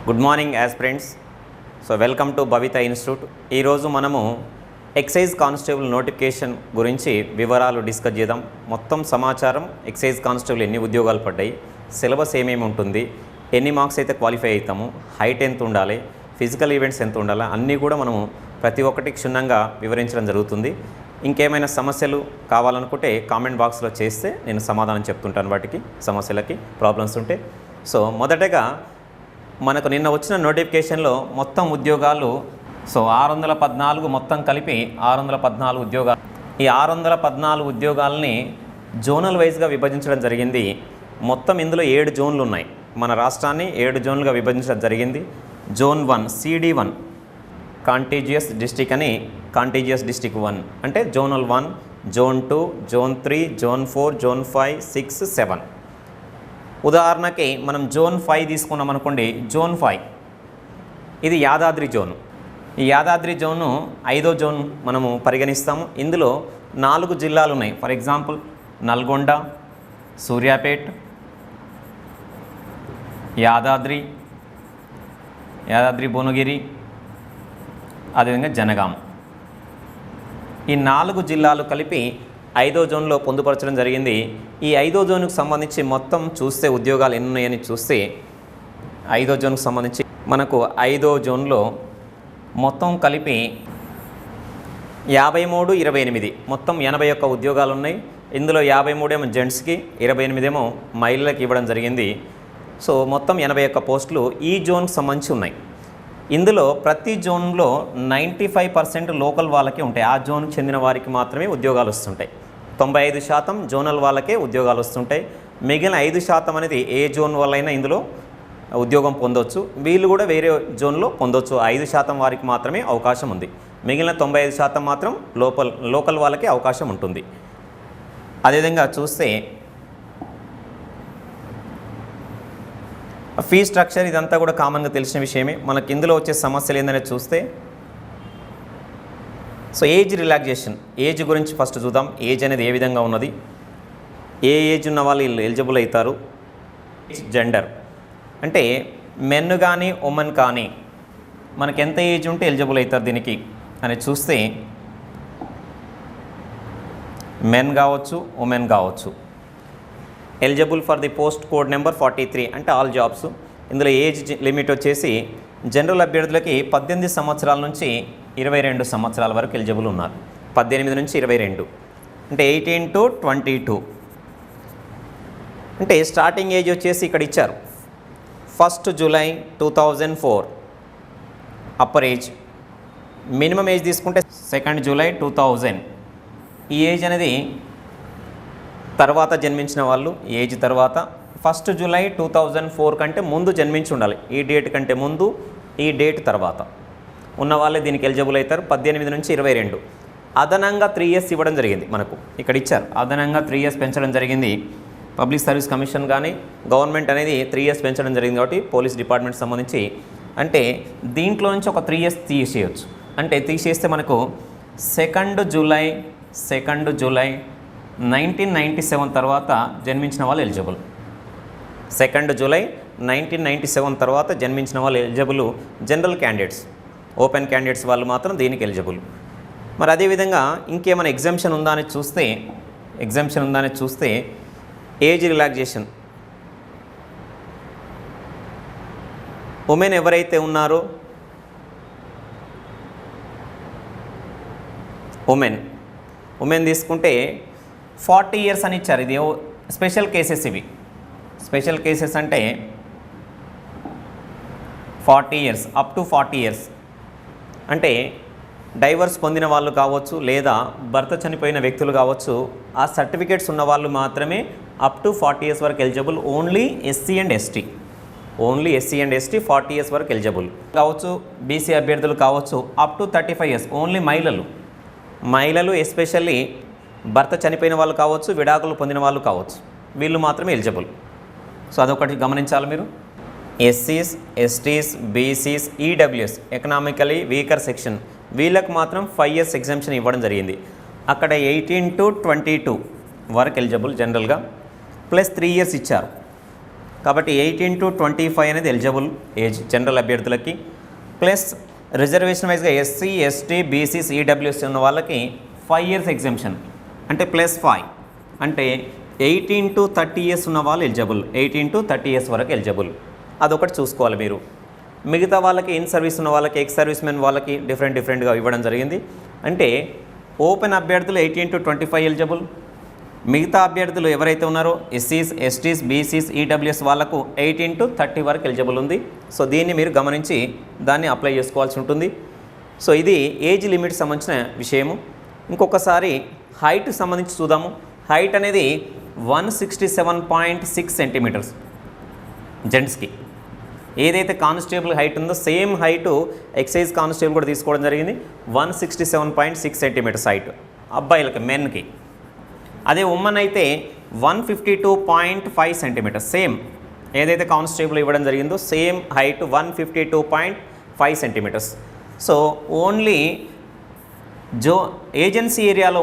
Good morning aspirants. Welcome to Bhavitha institute. ఈరోజు మనము excise constable notification గురించి వివరాలు డిస్కస్ చేద్దాం. మొత్తం సమాచారం, ఎక్సైజ్ కానిస్టేబుల్ ఎన్ని ఉద్యోగాలు పడ్డాయి, సిలబస్ ఏమేమి ఉంటుంది, ఎన్ని మార్క్స్ అయితే క్వాలిఫై అవుతాము, హైట్ ఎంత ఉండాలి, ఫిజికల్ ఈవెంట్స్ ఎంత ఉండాలి, అన్నీ కూడా మనము ప్రతి ఒక్కటి క్షుణ్ణంగా వివరించడం జరుగుతుంది. ఇంకేమైనా సమస్యలు కావాలనుకుంటే కామెంట్ బాక్స్లో చేస్తే నేను సమాధానం చెప్తుంటాను వాటికి, సమస్యలకి, ప్రాబ్లమ్స్ ఉంటే. మొదటగా మనకు నిన్న వచ్చిన నోటిఫికేషన్లో మొత్తం ఉద్యోగాలు 614 మొత్తం కలిపి 614 ఉద్యోగాలు. ఈ 614 ఉద్యోగాలని జోనల్ వైజ్గా విభజించడం జరిగింది. మొత్తం ఇందులో 7 జోన్లు ఉన్నాయి. మన రాష్ట్రాన్ని 7 జోన్లుగా విభజించడం జరిగింది. జోన్ 1 CD1 కాంటీజియస్ డిస్టిక్ అని, కాంటీజియస్ డిస్టిక్ 1 అంటే zonal 1, zone 2, zone 3, zone 4, zone 5, 6, 7. ఉదాహరణకి మనం జోన్ 5 తీసుకున్నాం అనుకోండి. జోన్ 5 ఇది యాదాద్రి జోను. ఈ యాదాద్రి జోను 5వ జోన్ మనము పరిగణిస్తాము. ఇందులో 4 జిల్లాలు ఉన్నాయి. ఫర్ ఎగ్జాంపుల్ నల్గొండ, సూర్యాపేట్, యాదాద్రి భువనగిరి, అదేవిధంగా జనగాం. ఈ 4 జిల్లాలు కలిపి 5వ జోన్లో పొందుపరచడం జరిగింది. ఈ 5వ జోన్కు సంబంధించి మొత్తం చూస్తే ఉద్యోగాలు ఎన్ని ఉన్నాయని చూస్తే 5వ జోన్కు సంబంధించి మనకు 5వ జోన్లో మొత్తం కలిపి 53, 28 మొత్తం 81 ఉద్యోగాలు ఉన్నాయి. ఇందులో 53 ఏమో జెంట్స్కి, 28 ఏమో మహిళలకు ఇవ్వడం జరిగింది. మొత్తం 81 పోస్టులు ఈ జోన్కి సంబంధించి ఉన్నాయి. ఇందులో ప్రతి జోన్లో 95% లోకల్ వాళ్ళకే ఉంటాయి. ఆ జోన్కి చెందిన వారికి మాత్రమే ఉద్యోగాలు వస్తుంటాయి. 95% జోనల్ వాళ్ళకే ఉద్యోగాలు వస్తుంటాయి. మిగిలిన 5% అనేది ఏ జోన్ వల్లైనా ఇందులో ఉద్యోగం పొందవచ్చు. వీళ్ళు కూడా వేరే జోన్లో పొందవచ్చు. 5% వారికి మాత్రమే అవకాశం ఉంది. మిగిలిన 95% మాత్రం లోకల్ వాళ్ళకే అవకాశం ఉంటుంది. అదేవిధంగా చూస్తే ఫీ స్ట్రక్చర్ ఇదంతా కూడా కామన్గా తెలిసిన విషయమే. మనకి ఇందులో వచ్చే సమస్యలు ఏంటనేది చూస్తే ఏజ్ రిలాక్సేషన్, ఏజ్ గురించి ఫస్ట్ చూద్దాం. ఏజ్ అనేది ఏ విధంగా ఉన్నది, ఏ ఏజ్ ఉన్న వాళ్ళు ఎలిజిబుల్ అవుతారు. జెండర్ అంటే మెన్ కానీ ఉమెన్ కానీ మనకి ఎంత ఏజ్ ఉంటే ఎలిజిబుల్ అవుతారు దీనికి అనేది చూస్తే మెన్ కావచ్చు, ఉమెన్ కావచ్చు. Eligible for the post code number 43 అంటే ఆల్ జాబ్స్. ఇందులో ఏజ్ లిమిట్ వచ్చేసి జనరల్ అభ్యర్థులకి 18 సంవత్సరాల నుంచి 22 సంవత్సరాల వరకు ఎలిజిబుల్ ఉన్నారు. 18 నుంచి 22 అంటే 18 to 22 అంటే స్టార్టింగ్ ఏజ్ వచ్చేసి ఇక్కడ ఇచ్చారు 1 July 2004 upper age. Minimum age తీసుకుంటే 2 July 2000. ఈ ఏజ్ అనేది తర్వాత జన్మించిన వాళ్ళు ఏజ్ తర్వాత 1 July 2004 కంటే ముందు జన్మించి ఉండాలి. ఈ డేట్ కంటే ముందు, ఈ డేట్ తర్వాత ఉన్న వాళ్ళే దీనికి ఎలిజిబుల్ అవుతారు. 18 నుంచి 22. అదనంగా 3 years ఇవ్వడం జరిగింది. మనకు ఇక్కడ ఇచ్చారు అదనంగా 3 years పెంచడం జరిగింది. పబ్లిక్ సర్వీస్ కమిషన్ కానీ గవర్నమెంట్ అనేది 3 years పెంచడం జరిగింది. కాబట్టి పోలీస్ డిపార్ట్మెంట్ సంబంధించి అంటే దీంట్లో నుంచి ఒక 3 years తీసేయచ్చు. అంటే తీసేస్తే మనకు 2 July 1997 తర్వాత జన్మించిన వాళ్ళు ఎలిజిబుల్. 2 July 1997 తర్వాత జన్మించిన వాళ్ళు eligible. General candidates, open candidates వాళ్ళు మాత్రం దీనికి ఎలిజిబుల్. మరి అదేవిధంగా ఇంకేమైనా ఎగ్జామ్షన్ ఉందా అని చూస్తే ఏజ్ రిలాక్సేషన్ ఉమెన్ ఎవరైతే ఉన్నారో ఉమెన్ తీసుకుంటే 40 years అని ఇచ్చారు. ఇది స్పెషల్ కేసెస్. ఇవి స్పెషల్ కేసెస్ అంటే 40 years, అప్ టు 40 years అంటే డైవర్స్ పొందిన వాళ్ళు కావచ్చు, లేదా భర్త చనిపోయిన వ్యక్తులు కావచ్చు. ఆ సర్టిఫికేట్స్ ఉన్న వాళ్ళు మాత్రమే అప్ టు 40 years వరకు eligible. Only SC and ST 40 years వరకు ఎలిజిబుల్ కావచ్చు. బీసీ అభ్యర్థులు కావచ్చు అప్ టు 35 years. ఓన్లీ మహిళలు ఎస్పెషల్లీ భర్త చనిపోయిన వాళ్ళు కావచ్చు, విడాకులు పొందిన వాళ్ళు కావచ్చు, వీళ్ళు మాత్రమే ఎలిజిబుల్. అదొకటి గమనించాలి మీరు. ఎస్సీస్, STs, BCs, EWS economically weaker section వీళ్ళకు మాత్రం 5 years ఎగ్జామ్షన్ ఇవ్వడం జరిగింది. అక్కడ 18 to 22 వరకు ఎలిజిబుల్ జనరల్గా, ప్లస్ 3 years ఇచ్చారు. కాబట్టి 18 to 25 అనేది ఎలిజిబుల్ ఏజ్ జనరల్ అభ్యర్థులకి. ప్లస్ రిజర్వేషన్ వైజ్గా ఎస్సీ, ఎస్టీ, బీసీస్, ఈడబ్ల్యూఎస్ ఉన్న వాళ్ళకి 5 years ఎగ్జామ్షన్ అంటే +5 అంటే 18 to 30 years ఉన్న వాళ్ళు ఎలిజిబుల్. 18 to 30 years వరకు ఎలిజిబుల్. అదొకటి చూసుకోవాలి మీరు. మిగతా వాళ్ళకి ఇన్ సర్వీస్ ఉన్న వాళ్ళకి, ఎక్స్ సర్వీస్ మెన్ వాళ్ళకి డిఫరెంట్గా ఇవ్వడం జరిగింది. అంటే ఓపెన్ అభ్యర్థులు 18 to 25 ఎలిజిబుల్. మిగతా అభ్యర్థులు ఎవరైతే ఉన్నారో ఎస్సీస్, ఎస్టీస్, బీసీస్, ఈడబ్ల్యూఎస్ వాళ్ళకు 18 to 30 వరకు ఎలిజిబుల్ ఉంది. సో దీన్ని మీరు గమనించి దాన్ని అప్లై చేసుకోవాల్సి ఉంటుంది. సో ఇది ఏజ్ లిమిట్ సంబంధించిన విషయము. ఇంకొకసారి హైట్ సంబంధించి చూద్దాము. హైట్ అనేది 167.6 సెంటీమీటర్స్ జెంట్స్కి. ఏదైతే కానిస్టేబుల్ హైట్ ఉందో సేమ్ హైటు ఎక్సైజ్ కానిస్టేబుల్ కూడా తీసుకోవడం జరిగింది. 167.6 సెంటీమీటర్స్ హైట్ అబ్బాయిలకి, మెన్కి. అదే ఉమెన్ అయితే 152.5 సెంటీమీటర్స్ సేమ్ ఏదైతే కానిస్టేబుల్ ఇవ్వడం జరిగిందో same height 152.5 centimetres. So only agency ఏరియాలో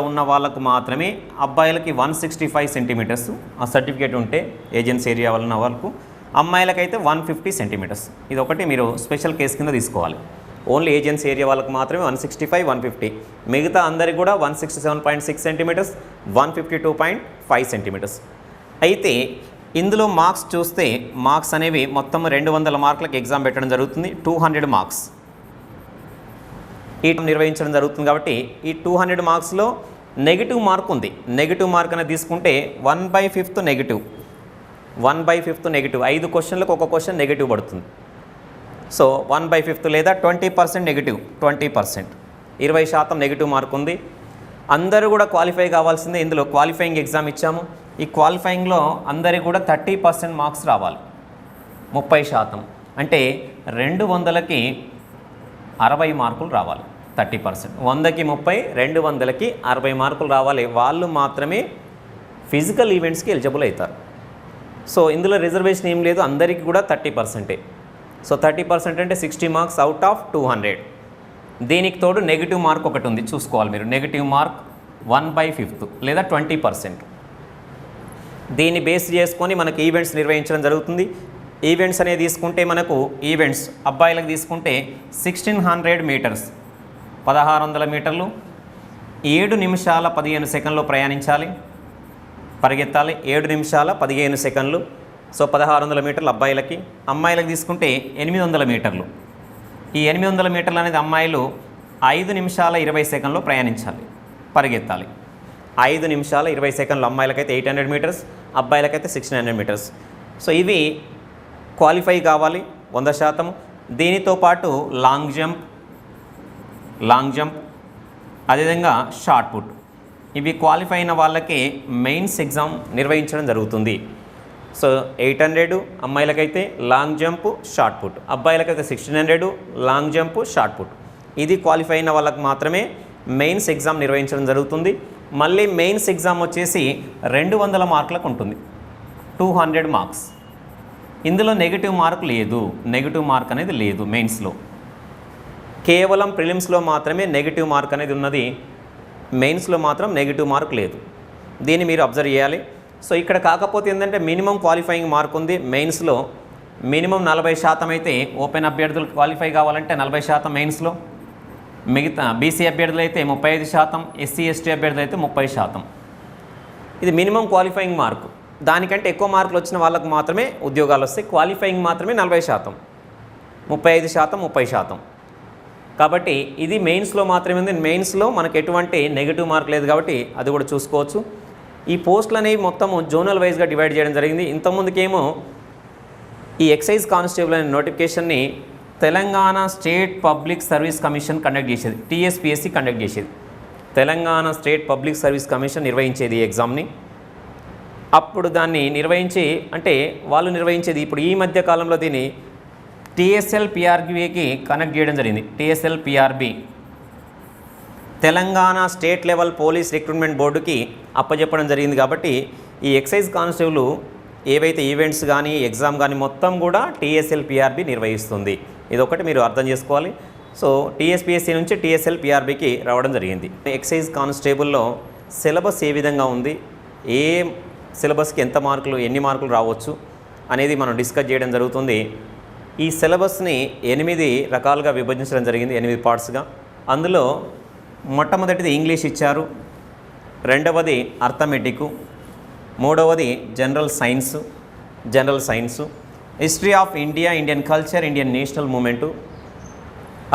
ఉన్న వాళ్ళకు మాత్రమే అబ్బాయిలకి 165 సెంటీమీటర్స్ ఆ సర్టిఫికేట్ ఉంటే ఏజెన్సీ ఏరియా ఉన్న వాళ్ళకు, అమ్మాయిలకైతే 150 సెంటీమీటర్స్. ఇది ఒకటి మీరు స్పెషల్ కేసు కింద తీసుకోవాలి. ఓన్లీ ఏజెన్సీ ఏరియా వాళ్ళకు మాత్రమే 165, 150. మిగతా అందరికి కూడా 167.6 సెంటీమీటర్స్, 152.5 సెంటీమీటర్స్. అయితే ఇందులో మార్క్స్ చూస్తే మార్క్స్ అనేవి మొత్తం 200 మార్కులకు ఎగ్జామ్ పెట్టడం జరుగుతుంది. 200 మార్క్స్ ఈ నిర్వహించడం జరుగుతుంది. కాబట్టి ఈ 200 మార్క్స్లో నెగిటివ్ మార్క్ ఉంది. నెగిటివ్ మార్క్ అనేది తీసుకుంటే 1/5 నెగిటివ్. 1/5 నెగిటివ్. 5 క్వశ్చన్లకు ఒక క్వశ్చన్ నెగిటివ్ పడుతుంది. సో 1/5 లేదా 20% నెగిటివ్. 20% 20% నెగిటివ్ మార్క్ ఉంది. అందరూ కూడా క్వాలిఫై కావాల్సిందే. ఇందులో క్వాలిఫైయింగ్ ఎగ్జామ్ ఇచ్చాము. ఈ క్వాలిఫైయింగ్లో అందరికీ కూడా 30% మార్క్స్ రావాలి. 30% అంటే 200కి 60 మార్కులు రావాలి. 30%. 100కి 30, 200కి 60 మార్కులు రావాలి. వాళ్ళు మాత్రమే ఫిజికల్ ఈవెంట్స్కి ఎలిజిబుల్ అవుతారు. సో ఇందులో రిజర్వేషన్ ఏం లేదు, అందరికీ కూడా 30%. సో 30% అంటే 60 మార్క్స్ అవుట్ ఆఫ్ 200. దీనికి తోడు నెగిటివ్ మార్క్ ఒకటి ఉంది, చూసుకోవాలి మీరు. నెగిటివ్ మార్క్ 1/5 లేదా 20%. దీన్ని బేస్ చేసుకొని మనకి ఈవెంట్స్ నిర్వహించడం జరుగుతుంది. ఈవెంట్స్ అనేది తీసుకుంటే మనకు ఈవెంట్స్ అబ్బాయిలకు తీసుకుంటే 1600 మీటర్స్ 1600 మీటర్లు 7 నిమిషాల 15 సెకండ్లో పరిగెత్తాలి. 7 నిమిషాల 15 సెకండ్లు. సో 1600 మీటర్లు అబ్బాయిలకి. అమ్మాయిలకు తీసుకుంటే 800 మీటర్లు. ఈ 800 మీటర్లు అనేది అమ్మాయిలు 5 నిమిషాల 20 సెకండ్లో పరిగెత్తాలి. 5 నిమిషాల 20 సెకండ్లు అమ్మాయిలకైతే 800 మీటర్స్, అబ్బాయిలకైతే 1600 మీటర్స్. సో ఇవి క్వాలిఫై కావాలి 100%. దీనితో పాటు లాంగ్ జంప్ అదేవిధంగా షార్ట్ పుట్, ఇవి క్వాలిఫై అయిన వాళ్ళకి మెయిన్స్ ఎగ్జామ్ నిర్వహించడం జరుగుతుంది. సో 800 అమ్మాయిలకైతే లాంగ్ జంప్, షార్ట్ పుట్, అబ్బాయిలకైతే 1600 లాంగ్ జంప్, షార్ట్ పుట్. ఇది క్వాలిఫై అయిన వాళ్ళకి మాత్రమే మెయిన్స్ ఎగ్జామ్ నిర్వహించడం జరుగుతుంది. మళ్ళీ మెయిన్స్ ఎగ్జామ్ వచ్చేసి 200 మార్కులకు ఉంటుంది. 200 మార్క్స్. ఇందులో నెగిటివ్ మార్క్ లేదు. నెగిటివ్ మార్క్ అనేది లేదు మెయిన్స్లో. కేవలం ప్రిలిమ్స్లో మాత్రమే నెగిటివ్ మార్క్ అనేది ఉన్నది. మెయిన్స్లో మాత్రం నెగిటివ్ మార్క్ లేదు. దీన్ని మీరు అబ్జర్వ్ చేయాలి. సో ఇక్కడ కాకపోతే ఏంటంటే మినిమం క్వాలిఫైయింగ్ మార్క్ ఉంది మెయిన్స్లో. మినిమం 40% అయితే ఓపెన్ అభ్యర్థులు క్వాలిఫై కావాలంటే 40% మెయిన్స్లో. మిగతా బీసీ అభ్యర్థులు అయితే 35%, ఎస్సీ ఎస్టీ అభ్యర్థులు అయితే 30%. ఇది మినిమం క్వాలిఫైయింగ్ మార్క్. దానికంటే ఎక్కువ మార్కులు వచ్చిన వాళ్ళకు మాత్రమే ఉద్యోగాలు వస్తాయి. క్వాలిఫైయింగ్ మాత్రమే 40%, 35%, 30%. కాబట్టి ఇది మెయిన్స్లో మాత్రమే ఉంది. మెయిన్స్లో మనకు ఎటువంటి నెగిటివ్ మార్క్ లేదు కాబట్టి అది కూడా చూసుకోవచ్చు. ఈ పోస్టులు అనేవి మొత్తము జోనల్ వైజ్గా డివైడ్ చేయడం జరిగింది. ఇంతకుముందుకేమో ఈ ఎక్సైజ్ కానిస్టేబుల్ అనే నోటిఫికేషన్ని Telangana state public service commission conduct చేసేది, టీఎస్పీఎస్సీ కండక్ట్ చేసేది. Telangana state public service commission నిర్వహించేది ఈ ఎగ్జామ్ని. అప్పుడు దాన్ని వాళ్ళు నిర్వహించేది. ఇప్పుడు ఈ మధ్య కాలంలో దీన్ని TSL-PRBకి కనెక్ట్ చేయడం జరిగింది. TSL-PRB Telangana state level police recruitment బోర్డుకి అప్పచెప్పడం జరిగింది. కాబట్టి ఈ ఎక్సైజ్ కానిస్టేబుల్ ఏవైతే ఈవెంట్స్ కానీ ఎగ్జామ్ కానీ మొత్తం కూడా TSL-PRB నిర్వహిస్తుంది. ఇదొకటి మీరు అర్థం చేసుకోవాలి. సో టీఎస్పీఎస్సీ నుంచి TSL-PRBకి రావడం జరిగింది. ఎక్సైజ్ కానిస్టేబుల్లో సిలబస్ ఏ విధంగా ఉంది, ఏ సిలబస్కి ఎంత మార్కులు, ఎన్ని మార్కులు రావచ్చు అనేది మనం డిస్కస్ చేయడం జరుగుతుంది. ఈ సిలబస్ని 8 రకాలుగా విభజించడం జరిగింది, 8 పార్ట్స్గా. అందులో మొట్టమొదటిది ఇంగ్లీష్ ఇచ్చారు, రెండవది అర్థమెటిక్, మూడవది general science, history of India, Indian culture, Indian national movement,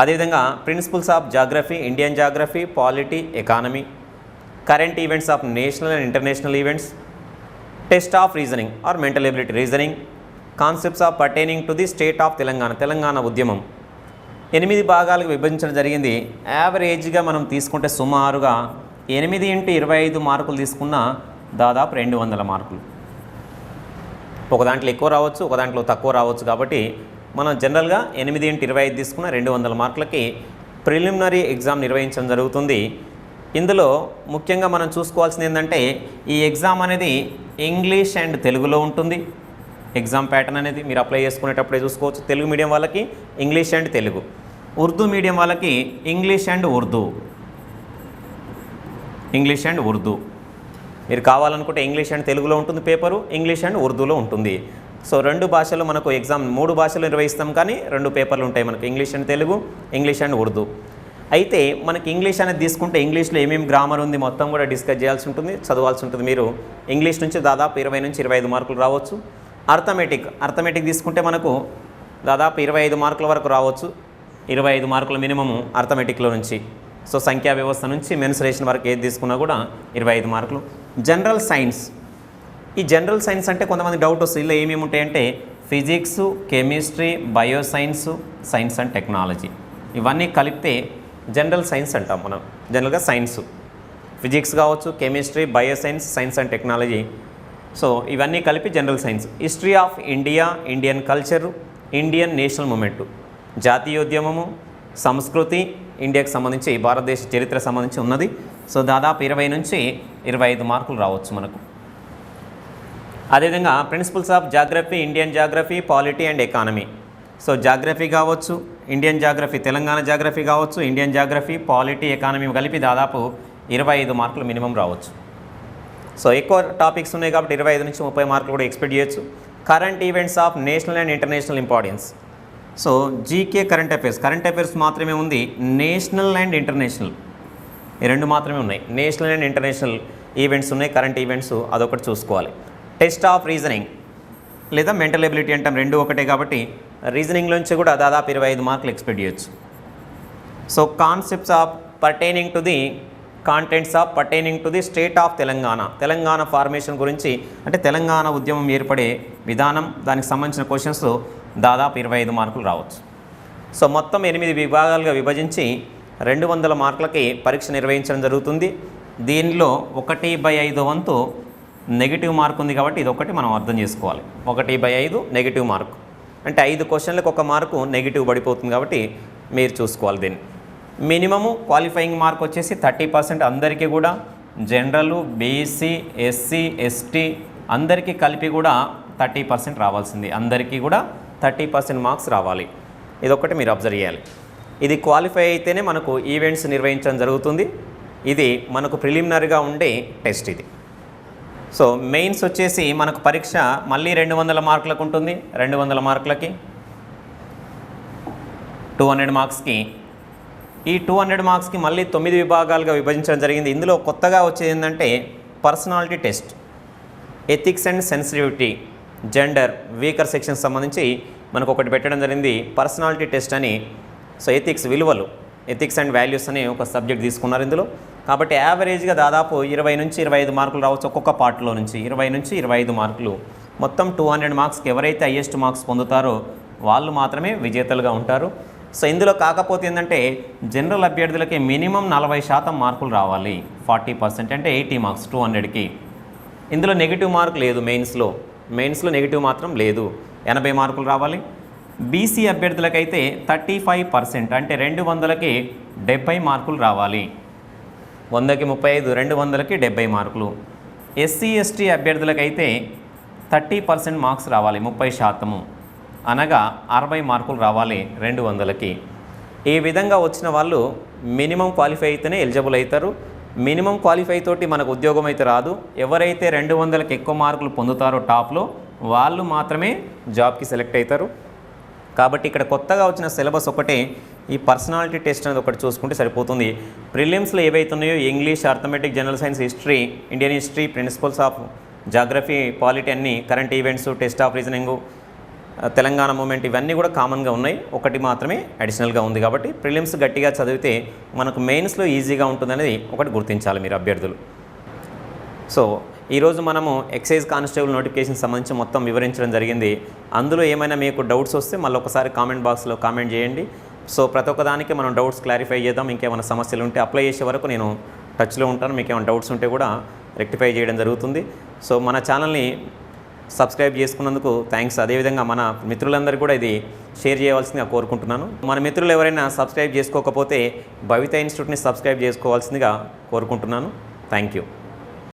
అదేవిధంగా principles of geography, Indian geography, polity, economy, current events of national and international events, test of reasoning or mental ability reasoning, concepts of pertaining to the state of Telangana ఉద్యమం. 8 భాగాలకు విభజించడం జరిగింది. యావరేజ్గా మనం తీసుకుంటే సుమారుగా 8 × 25 మార్కులు తీసుకున్న దాదాపు 200 మార్కులు. ఒక దాంట్లో ఎక్కువ రావచ్చు, ఒక దాంట్లో తక్కువ రావచ్చు. కాబట్టి మనం జనరల్గా 8 × 25 తీసుకున్న 200 మార్కులకి ప్రిలిమినరీ ఎగ్జామ్ నిర్వహించడం జరుగుతుంది. ఇందులో ముఖ్యంగా మనం చూసుకోవాల్సింది ఏంటంటే ఈ ఎగ్జామ్ అనేది ఇంగ్లీష్ అండ్ తెలుగులో ఉంటుంది. ఎగ్జామ్ ప్యాటర్న్ అనేది మీరు అప్లై చేసుకునేటప్పుడే చూసుకోవచ్చు. తెలుగు మీడియం వాళ్ళకి English and Telugu, Urdu medium వాళ్ళకి ఇంగ్లీష్ అండ్ ఉర్దూ. మీరు కావాలనుకుంటే ఇంగ్లీష్ అండ్ తెలుగులో ఉంటుంది పేపరు, ఇంగ్లీష్ అండ్ ఉర్దూలో ఉంటుంది. సో 2 భాషలు మనకు ఎగ్జామ్ 3 భాషలు నిర్వహిస్తాం, కానీ 2 పేపర్లు ఉంటాయి మనకు, English and Telugu, English and Urdu. అయితే మనకి ఇంగ్లీష్ అనేది తీసుకుంటే ఇంగ్లీష్లో ఏమేమి గ్రామర్ ఉంది మొత్తం కూడా డిస్కస్ చేయాల్సి ఉంటుంది, చదవాల్సి ఉంటుంది. మీరు ఇంగ్లీష్ నుంచి దాదాపు 20 నుంచి 25 మార్కులు రావచ్చు. అర్థమెటిక్ తీసుకుంటే మనకు దాదాపు 25 మార్కుల వరకు రావచ్చు. 25 మార్కుల మినిమము అర్థమెటిక్లో నుంచి. సో సంఖ్యా వ్యవస్థ నుంచి మెన్సురేషన్ వరకు ఏది తీసుకున్నా కూడా 25 మార్కులు. జనరల్ సైన్స్, ఈ జనరల్ సైన్స్ అంటే కొంతమంది డౌట్ వస్తుంది, ఇలా ఏమేమి ఉంటాయంటే physics, chemistry, bioscience, science and technology, ఇవన్నీ కలిపితే జనరల్ సైన్స్ అంటాం మనం. జనరల్గా సైన్స్ ఫిజిక్స్ కావచ్చు, chemistry, bioscience, science and technology. So ఇవన్నీ కలిపి general science. History of India, Indian culture, Indian national movement, జాతీయోద్యమము, సంస్కృతి, ఇండియాకి సంబంధించి భారతదేశ చరిత్ర సంబంధించి ఉన్నది. సో దాదాపు 20 నుంచి 25 మార్కులు రావచ్చు మనకు. అదేవిధంగా principles of geography, Indian geography, polity and economy. So geography కావచ్చు, ఇండియన్ జాగ్రఫీ, తెలంగాణ జాగ్రఫీ కావచ్చు, ఇండియన్ జాగ్రఫీ, పాలిటీ, ఎకానమీ కలిపి దాదాపు 25 మార్కులు మినిమం రావచ్చు. సో ఎక్కువ టాపిక్స్ ఉన్నాయి కాబట్టి 25 నుంచి 30 మార్కులు కూడా ఎక్స్పెక్ట్ చేయొచ్చు. Current events of national and international importance. So GK current affairs మాత్రమే ఉంది, నేషనల్ అండ్ ఇంటర్నేషనల్ ఈ 2 మాత్రమే ఉన్నాయి. నేషనల్ అండ్ ఇంటర్నేషనల్ ఈవెంట్స్ ఉన్నాయి, కరెంట్ ఈవెంట్స్ అదొకటి చూసుకోవాలి. టెస్ట్ ఆఫ్ రీజనింగ్ లేదా మెంటల్ ఎబిలిటీ అంటాం, 2 ఒకటే కాబట్టి రీజనింగ్లోంచి కూడా దాదాపు 25 మార్కులు ఎక్స్పెక్ట్ చేయొచ్చు. So concepts of pertaining to the state of Telangana formation గురించి, అంటే తెలంగాణ ఉద్యమం ఏర్పడే విధానం, దానికి సంబంధించిన క్వశ్చన్స్ దాదాపు 25 మార్కులు రావచ్చు. సో మొత్తం 8 విభాగాలుగా విభజించి 200 మార్కులకి పరీక్ష నిర్వహించడం జరుగుతుంది. దీనిలో 1/5 వంతు నెగిటివ్ మార్క్ ఉంది కాబట్టి ఇది ఒకటి మనం అర్థం చేసుకోవాలి. 1/5 నెగిటివ్ మార్క్ అంటే 5 క్వశ్చన్లకు 1 మార్కు నెగిటివ్ పడిపోతుంది కాబట్టి మీరు చూసుకోవాలి. దీన్ని మినిమము క్వాలిఫైయింగ్ మార్క్ వచ్చేసి 30% అందరికీ కూడా, జనరల్, బీసీ, ఎస్సీ, ఎస్టీ అందరికీ కలిపి కూడా 30% రావాల్సింది. అందరికీ కూడా 30% మార్క్స్ రావాలి. ఇదొక్కటి మీరు అబ్జర్వ్ చేయాలి. ఇది క్వాలిఫై అయితేనే మనకు ఈవెంట్స్ నిర్వహించడం జరుగుతుంది. ఇది మనకు ప్రిలిమినరీగా ఉండే టెస్ట్ ఇది. సో మెయిన్స్ వచ్చేసి మనకు పరీక్ష మళ్ళీ 200 మార్కులకు ఉంటుంది. 200 మార్కులకి 200 మార్క్స్కి ఈ 200 మార్క్స్కి మళ్ళీ 9 విభాగాలుగా విభజించడం జరిగింది. ఇందులో కొత్తగా వచ్చేది ఏంటంటే personality test, ethics and sensitivity, gender, weaker section సంబంధించి మనకు ఒకటి పెట్టడం జరిగింది, పర్సనాలిటీ టెస్ట్ అని. సో ఎథిక్స్ విలువలు, ఎథిక్స్ అండ్ వాల్యూస్ అని ఒక సబ్జెక్ట్ తీసుకున్నారు ఇందులో. కాబట్టి యావరేజ్గా దాదాపు 20 నుంచి 25 మార్కులు రావచ్చు ఒక్కొక్క పార్ట్లో నుంచి. 20 నుంచి 25 మార్కులు, మొత్తం 200 మార్క్స్కి ఎవరైతే హైయెస్ట్ మార్క్స్ పొందుతారో వాళ్ళు మాత్రమే విజేతలుగా ఉంటారు. సో ఇందులో కాకపోతే ఏంటంటే జనరల్ అభ్యర్థులకి మినిమం 40% మార్కులు రావాలి. 40% అంటే 80 మార్క్స్ 200కి. ఇందులో నెగిటివ్ మార్క్ లేదు. మెయిన్స్లో నెగిటివ్ మాత్రం లేదు. 80 మార్కులు రావాలి. బీసీ అభ్యర్థులకైతే 35% అంటే 200కి 70 మార్కులు రావాలి. 100కి 35, 200కి 70 మార్కులు. ఎస్సీ ఎస్టీ అభ్యర్థులకైతే 30% మార్క్స్ రావాలి, 30%, అనగా 60 మార్కులు రావాలి 200కి. ఈ విధంగా వచ్చిన వాళ్ళు మినిమం క్వాలిఫై అయితేనే ఎలిజిబుల్ అవుతారు. మినిమం క్వాలిఫై తోటి మనకు ఉద్యోగం అయితే రాదు. ఎవరైతే 200కి ఎక్కువ మార్కులు పొందుతారో టాప్లో వాళ్ళు మాత్రమే జాబ్కి సెలెక్ట్ అవుతారు. కాబట్టి ఇక్కడ కొత్తగా వచ్చిన సిలబస్ ఒకటే ఈ పర్సనాలిటీ టెస్ట్ అనేది ఒకటి చూసుకుంటే సరిపోతుంది. ప్రిలిమ్స్లో ఏవైతే ఉన్నాయో English, arithmetic, general science, history, Indian history, principles of geography, polity అన్ని, current events, test of reasoning, Telangana movement ఇవన్నీ కూడా కామన్గా ఉన్నాయి. ఒకటి మాత్రమే అడిషనల్గా ఉంది. కాబట్టి ప్రిలిమ్స్ గట్టిగా చదివితే మనకు మెయిన్స్లో ఈజీగా ఉంటుందనేది ఒకటి గుర్తించాలి మీరు అభ్యర్థులు. సో ఈరోజు మనము ఎక్సైజ్ కానిస్టేబుల్ నోటిఫికేషన్ సంబంధించి మొత్తం వివరించడం జరిగింది. అందులో ఏమైనా మీకు డౌట్స్ వస్తే మళ్ళీ ఒకసారి కామెంట్ బాక్స్లో కామెంట్ చేయండి. సో ప్రతి ఒక్కదానికి మనం డౌట్స్ క్లారిఫై చేద్దాం. ఇంకేమైనా సమస్యలు ఉంటే అప్లై చేసే వరకు నేను టచ్లో ఉంటాను. మీకు ఏమైనా డౌట్స్ ఉంటే కూడా రెక్టిఫై చేయడం జరుగుతుంది. సో మన ఛానల్ని సబ్స్క్రైబ్ చేసుకున్నందుకు థ్యాంక్స్. అదేవిధంగా మన మిత్రులందరూ కూడా ఇది షేర్ చేయవలసిందిగా కోరుకుంటున్నాను. మన మిత్రులు ఎవరైనా సబ్స్క్రైబ్ చేసుకోకపోతే భవిత ఇన్స్టిట్యూట్ని సబ్స్క్రైబ్ చేసుకోవాల్సిందిగా కోరుకుంటున్నాను. Thank you.